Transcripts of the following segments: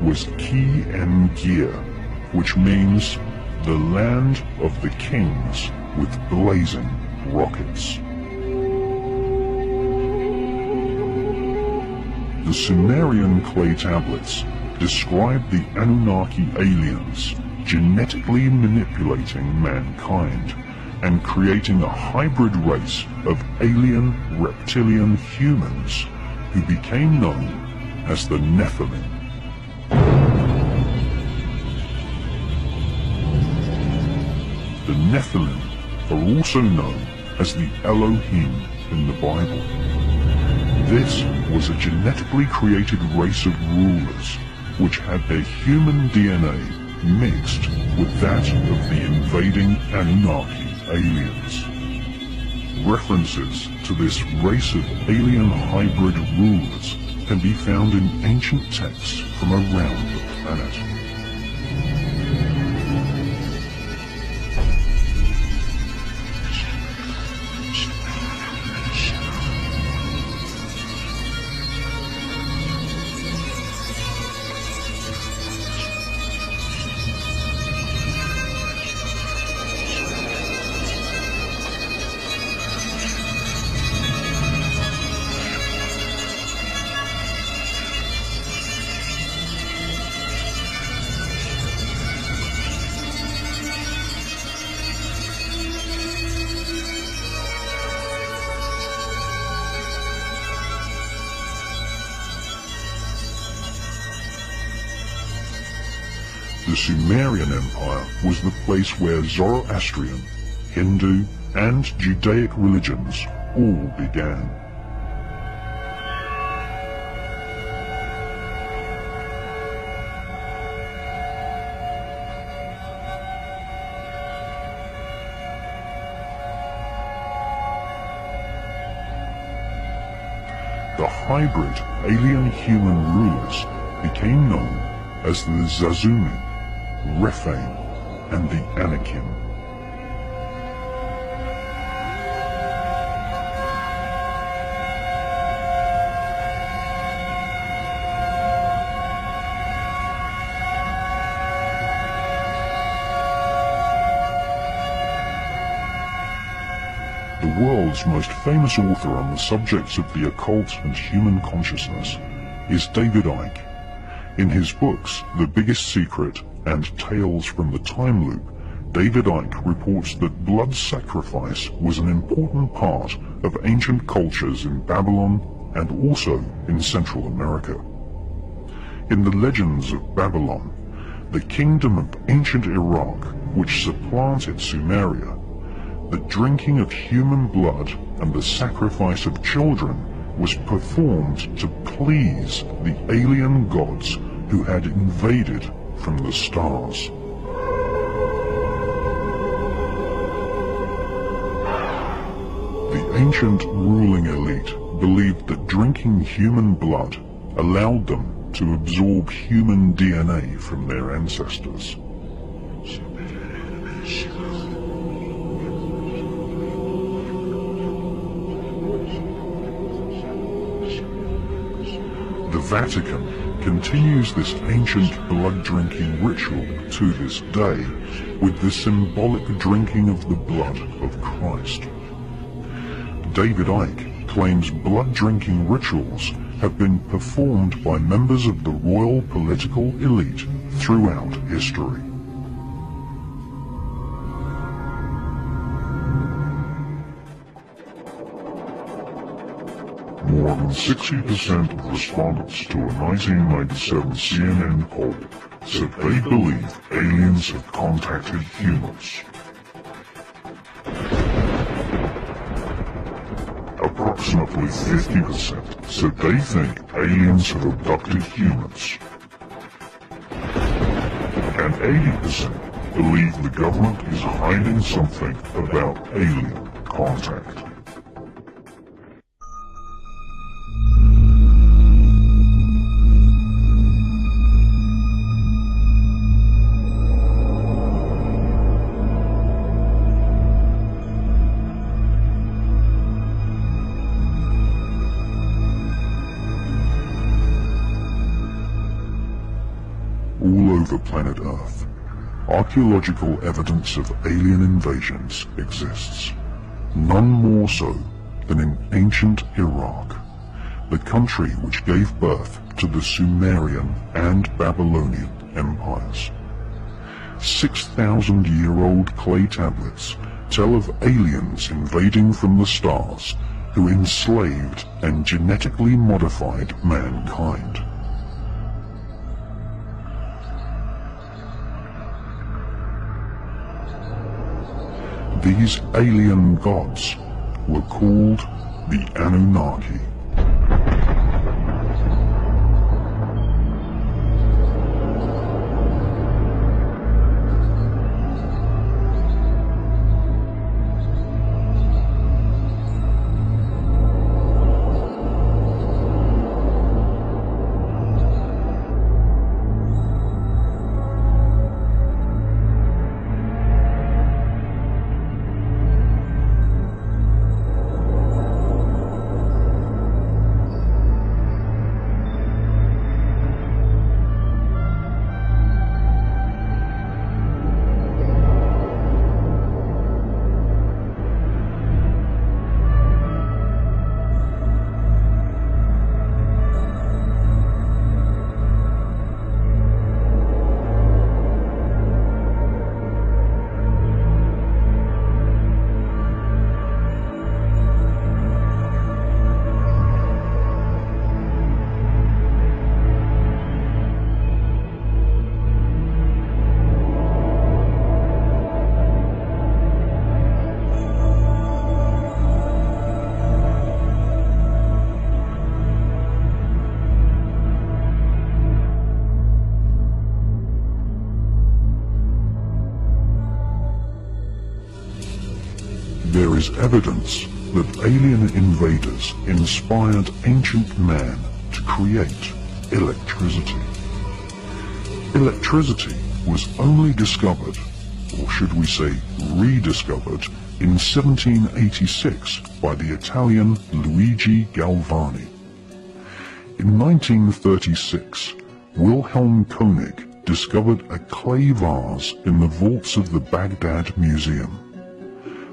was Ki-en-Gir, which means the land of the kings with blazing rockets. The Sumerian clay tablets describe the Anunnaki aliens genetically manipulating mankind and creating a hybrid race of alien reptilian humans who became known as the Nephilim. The Nephilim are also known as the Elohim in the Bible. This was a genetically created race of rulers which had their human DNA mixed with that of the invading Anunnaki aliens. References to this race of alien hybrid rulers can be found in ancient texts from around the planet. The Sumerian Empire was the place where Zoroastrian, Hindu, and Judaic religions all began. The hybrid alien-human rulers became known as the Zazumi, Rephaim, and the Anakim. The world's most famous author on the subjects of the occult and human consciousness is David Icke. In his books, The Biggest Secret and Tales from the Time Loop, David Icke reports that blood sacrifice was an important part of ancient cultures in Babylon and also in Central America. In the legends of Babylon, the kingdom of ancient Iraq, which supplanted Sumeria, the drinking of human blood and the sacrifice of children was performed to please the alien gods who had invaded from the stars. The ancient ruling elite believed that drinking human blood allowed them to absorb human DNA from their ancestors. The Vatican continues this ancient blood-drinking ritual to this day with the symbolic drinking of the blood of Christ. David Icke claims blood-drinking rituals have been performed by members of the royal political elite throughout history. More than 60% of respondents to a 1997 CNN poll said they believe aliens have contacted humans. Approximately 50% said they think aliens have abducted humans. And 80% believe the government is hiding something about alien contact. over planet Earth, archaeological evidence of alien invasions exists, none more so than in ancient Iraq, the country which gave birth to the Sumerian and Babylonian empires. 6,000-year-old clay tablets tell of aliens invading from the stars who enslaved and genetically modified mankind. These alien gods were called the Anunnaki. There is evidence that alien invaders inspired ancient man to create electricity. Electricity was only discovered, or should we say rediscovered, in 1786 by the Italian Luigi Galvani. In 1936, Wilhelm Koenig discovered a clay vase in the vaults of the Baghdad Museum.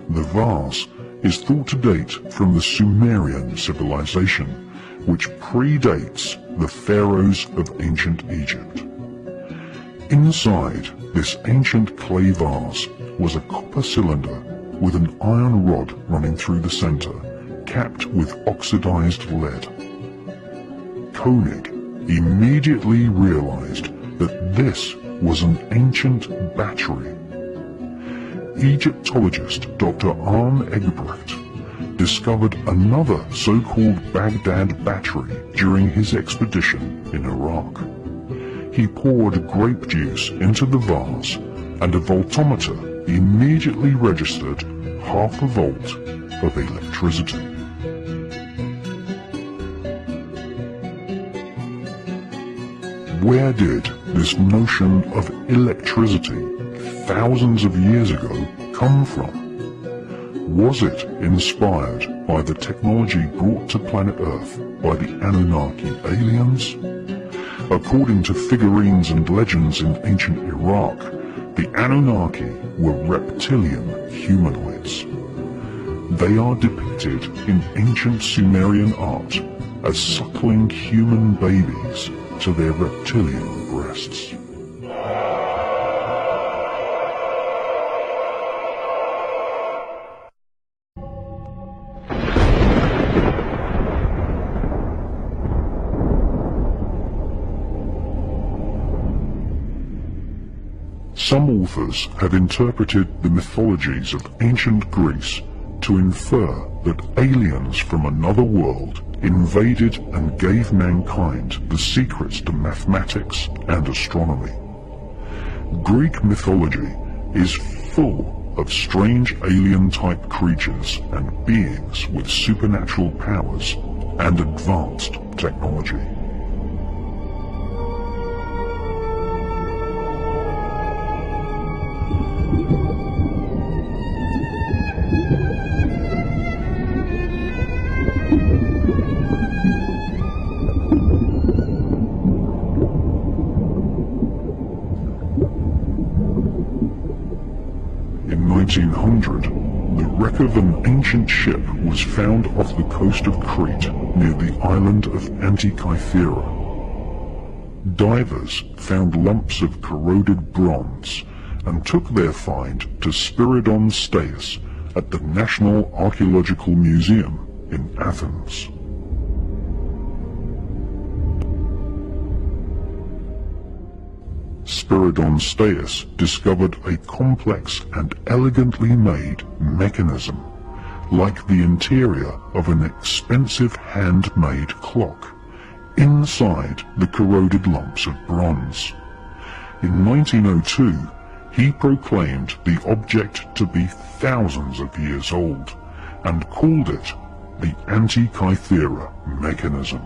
The vase is thought to date from the Sumerian civilization, which predates the pharaohs of ancient Egypt. Inside this ancient clay vase was a copper cylinder with an iron rod running through the center, capped with oxidized lead. Koenig immediately realized that this was an ancient battery. Egyptologist Dr. Arne Eggebrecht discovered another so-called Baghdad battery during his expedition in Iraq. He poured grape juice into the vase, and a voltometer immediately registered half a volt of electricity. Where did this notion of electricity thousands of years ago come from? Was it inspired by the technology brought to planet Earth by the Anunnaki aliens? According to figurines and legends in ancient Iraq, the Anunnaki were reptilian humanoids. They are depicted in ancient Sumerian art as suckling human babies to their reptilian breasts. Some authors have interpreted the mythologies of ancient Greece to infer that aliens from another world invaded and gave mankind the secrets to mathematics and astronomy. Greek mythology is full of strange alien-type creatures and beings with supernatural powers and advanced technology. In 1900, the wreck of an ancient ship was found off the coast of Crete near the island of Antikythera. Divers found lumps of corroded bronze and took their find to Spiridon Staius at the National Archaeological Museum in Athens. Spiridon Staius discovered a complex and elegantly made mechanism, like the interior of an expensive handmade clock, inside the corroded lumps of bronze. In 1902, he proclaimed the object to be thousands of years old, and called it the Antikythera mechanism.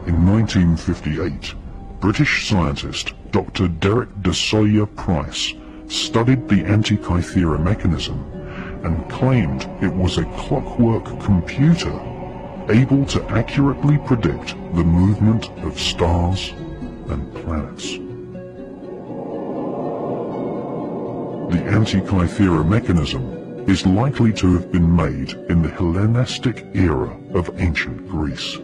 In 1958, British scientist Dr. Derek de Soya Price studied the Antikythera mechanism and claimed it was a clockwork computer able to accurately predict the movement of stars and planets. The Antikythera mechanism is likely to have been made in the Hellenistic era of ancient Greece.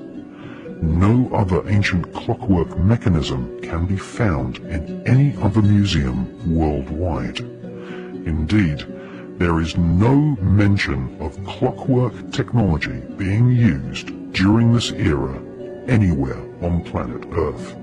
No other ancient clockwork mechanism can be found in any other museum worldwide. Indeed, there is no mention of clockwork technology being used during this era anywhere on planet Earth.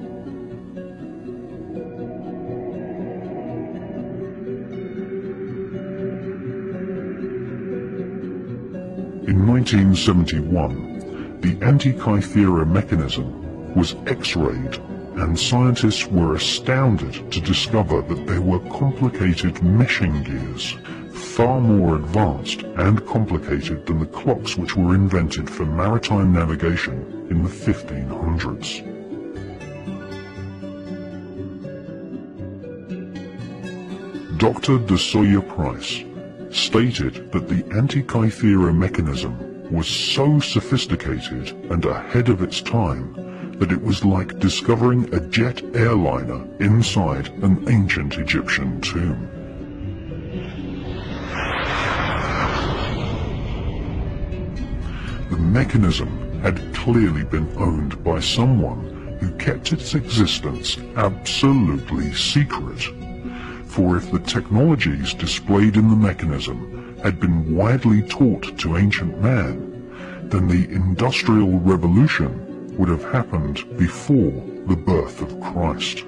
In 1971, the Antikythera mechanism was X-rayed, and scientists were astounded to discover that there were complicated meshing gears, far more advanced and complicated than the clocks which were invented for maritime navigation in the 1500s. Dr. de Soya Price stated that the Antikythera mechanism was so sophisticated and ahead of its time that it was like discovering a jet airliner inside an ancient Egyptian tomb. The mechanism had clearly been owned by someone who kept its existence absolutely secret. For if the technologies displayed in the mechanism had been widely taught to ancient man, then the Industrial Revolution would have happened before the birth of Christ.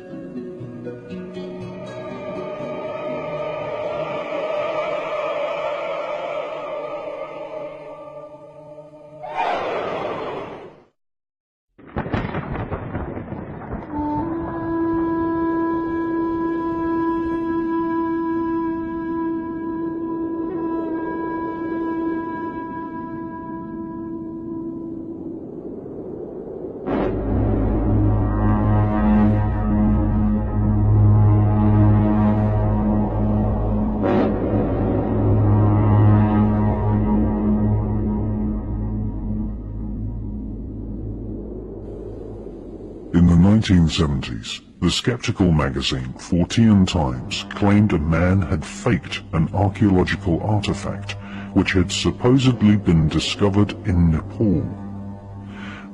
In the 1970s, the skeptical magazine Fortean Times claimed a man had faked an archaeological artifact which had supposedly been discovered in Nepal.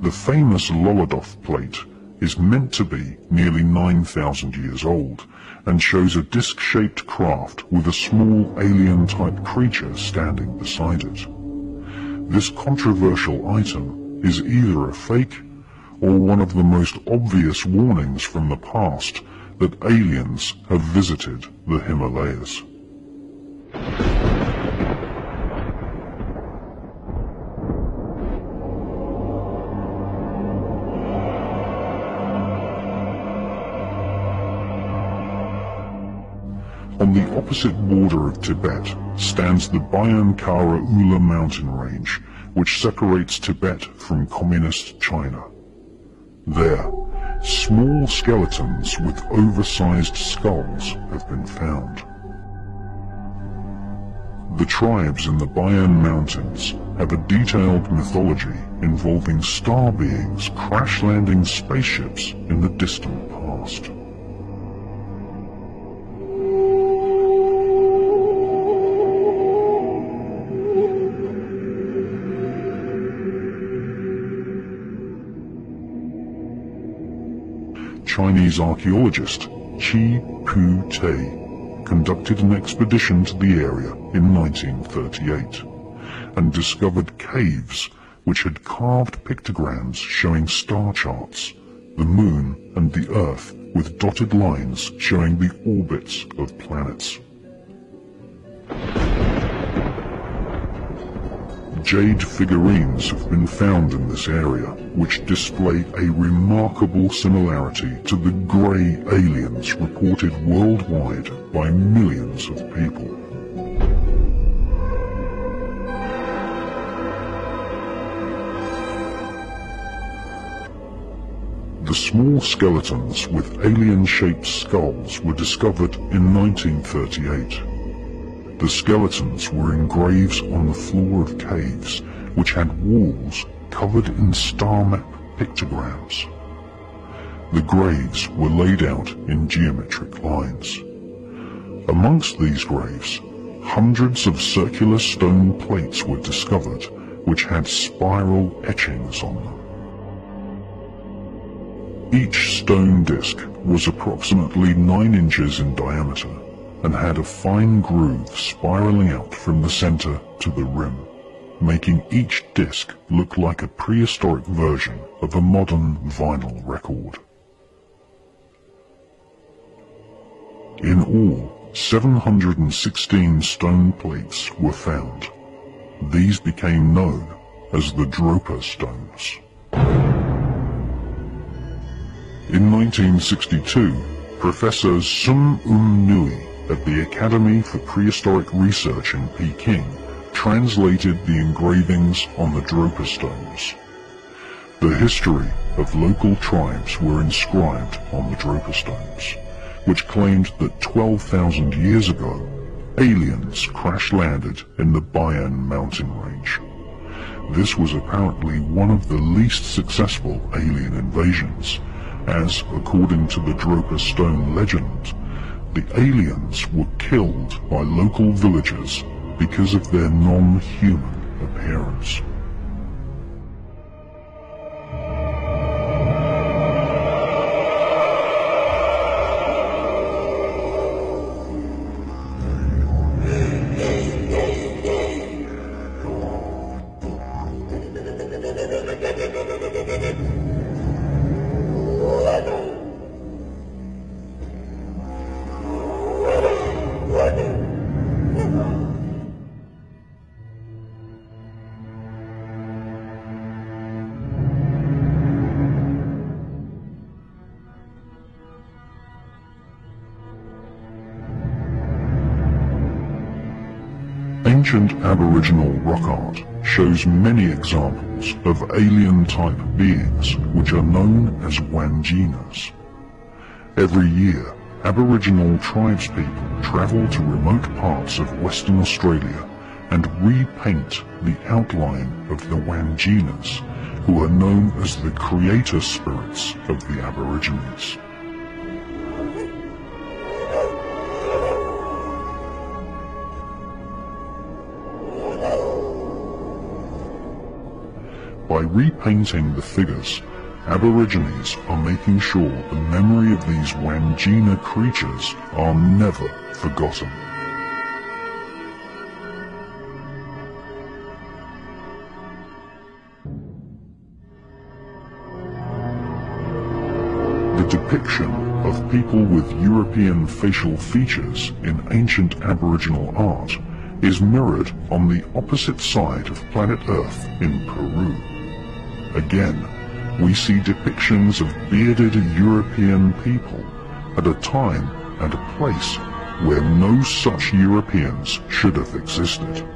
The famous Lolodov plate is meant to be nearly 9,000 years old and shows a disc-shaped craft with a small alien-type creature standing beside it. This controversial item is either a fake or one of the most obvious warnings from the past that aliens have visited the Himalayas. On the opposite border of Tibet stands the Bayankara Ula mountain range, which separates Tibet from communist China. There, small skeletons with oversized skulls have been found. The tribes in the Bayan Mountains have a detailed mythology involving star beings crash-landing spaceships in the distant past. Chinese archaeologist Chi Pu Te conducted an expedition to the area in 1938 and discovered caves which had carved pictograms showing star charts, the moon and the earth with dotted lines showing the orbits of planets. Jade figurines have been found in this area, which display a remarkable similarity to the grey aliens reported worldwide by millions of people. The small skeletons with alien-shaped skulls were discovered in 1938. The skeletons were in graves on the floor of caves, which had walls covered in star map pictograms. The graves were laid out in geometric lines. Amongst these graves, hundreds of circular stone plates were discovered, which had spiral etchings on them. Each stone disc was approximately 9 inches in diameter and had a fine groove spiraling out from the center to the rim, making each disc look like a prehistoric version of a modern vinyl record. In all, 716 stone plates were found. These became known as the Dropa stones. In 1962, Professor Sun Nui at the Academy for Prehistoric Research in Peking translated the engravings on the Dropa stones. The history of local tribes were inscribed on the Dropa stones, which claimed that 12,000 years ago, aliens crash-landed in the Bayan mountain range. This was apparently one of the least successful alien invasions, as, according to the Dropa stone legend, the aliens were killed by local villagers because of their non-human appearance. Ancient Aboriginal rock art shows many examples of alien-type beings which are known as Wanjinas. Every year, Aboriginal tribespeople travel to remote parts of Western Australia and repaint the outline of the Wanjinas, who are known as the creator spirits of the Aborigines. By repainting the figures, Aborigines are making sure the memory of these Wanjina creatures are never forgotten. The depiction of people with European facial features in ancient Aboriginal art is mirrored on the opposite side of planet Earth in Peru. Again, we see depictions of bearded European people at a time and a place where no such Europeans should have existed.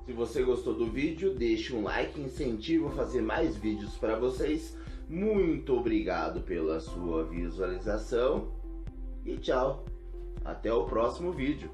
Se você gostou do vídeo, deixe um like, incentivo a fazer mais vídeos para vocês. Muito obrigado pela sua visualização e tchau. Até o próximo vídeo.